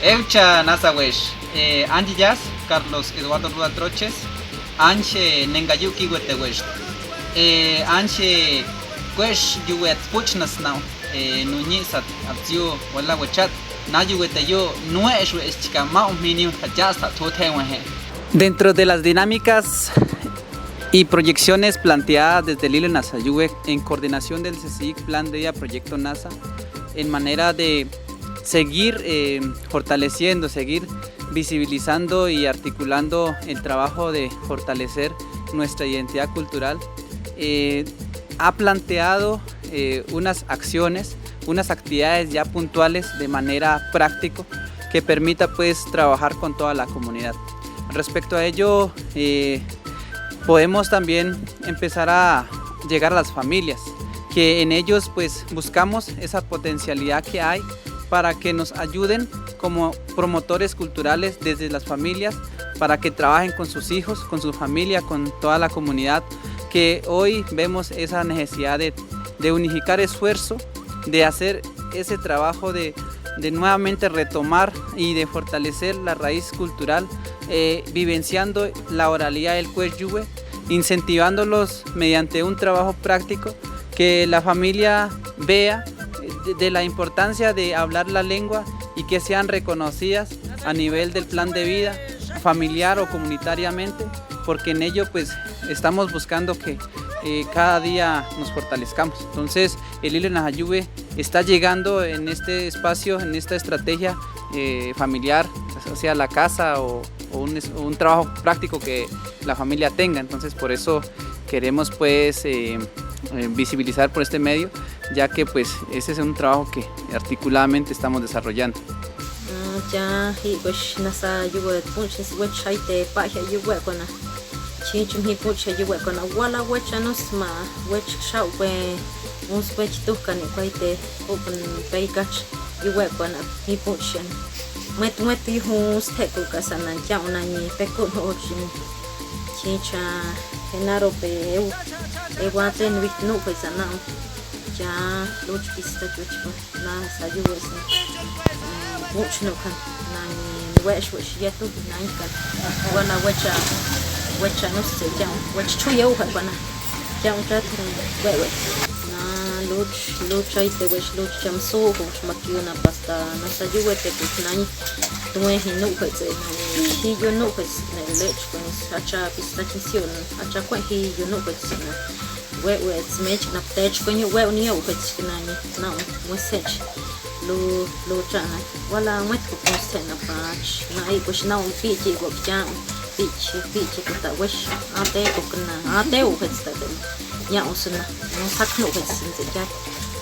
Eucha Nazawesh, Anjillas, Carlos Eduardo Ruda Troches, Anche Nengayuki Wetewesh, Anche Wesh Yuet Puchnas now, Nuñizat, Abzu, Walla Wechat, Nayuetayo, Nuesh Chica Mount Minium, Hajasta, Totewahe. Dentro de las dinámicas y proyecciones planteadas desde Lile Nasayue en coordinación del CSIC Plan de Vida Proyecto NASA, en manera de seguir fortaleciendo, seguir visibilizando y articulando el trabajo de fortalecer nuestra identidad cultural, ha planteado unas acciones, unas actividades ya puntuales de manera práctica que permita pues trabajar con toda la comunidad. Respecto a ello, podemos también empezar a llegar a las familias, que en ellos pues buscamos esa potencialidad que hay para que nos ayuden como promotores culturales desde las familias, para que trabajen con sus hijos, con su familia, con toda la comunidad, que hoy vemos esa necesidad de unificar esfuerzo, de hacer ese trabajo de nuevamente retomar y de fortalecer la raíz cultural, vivenciando la oralidad del Cueyuwe, incentivándolos mediante un trabajo práctico, que la familia vea de la importancia de hablar la lengua y que sean reconocidas a nivel del plan de vida familiar o comunitariamente, porque en ello pues estamos buscando que cada día nos fortalezcamos. Entonces el Lile Nasayue está llegando en este espacio, en esta estrategia familiar, o sea la casa o un trabajo práctico que la familia tenga. Entonces por eso queremos pues visibilizar por este medio, ya que pues ese es un trabajo que articuladamente estamos desarrollando. Ya pues nasa yuwe punches wechaite paja yuwe kona chinchum hi pucha yuwe kona wala wecha nosma wech shauwe uns wech tukani kwaite open baikach yuwe kona hi puchen met hus teku kasana jauna ni pekun hojin chincha genaro pe ewaten wit no pesana ya loch pista chuchpa na sayuwe mucho kan nani wesh yetu nani kan wana wecha no se jam wech chuyo bana jam tat wewe na luch ai te wesh luch jam so ho chmakiuna pasta na sayuwe te nani tuwe hinu kwetse hi yo no kwetse na lech kon acha pistachion acha kwa hi yo no kwetse na wewe smech na tech kon yo wewe ni yo kwetse nani na message lo chana wala met ko poste na pach na ai pues na un pichi go jam pichi ko ta wesh ate ko kana ate o hetsta dem ya usna no sakno hetsin ja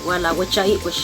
wala wachai pues